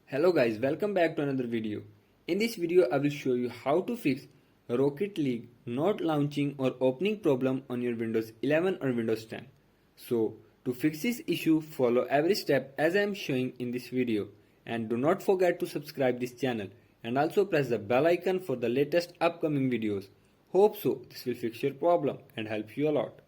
Hello guys, welcome back to another video. In this video I will show you how to fix Rocket League not launching or opening problem on your Windows 11 or Windows 10. So to fix this issue, follow every step as I am showing in this video, and do not forget to subscribe this channel and also press the bell icon for the latest upcoming videos. Hope so this will fix your problem and help you a lot.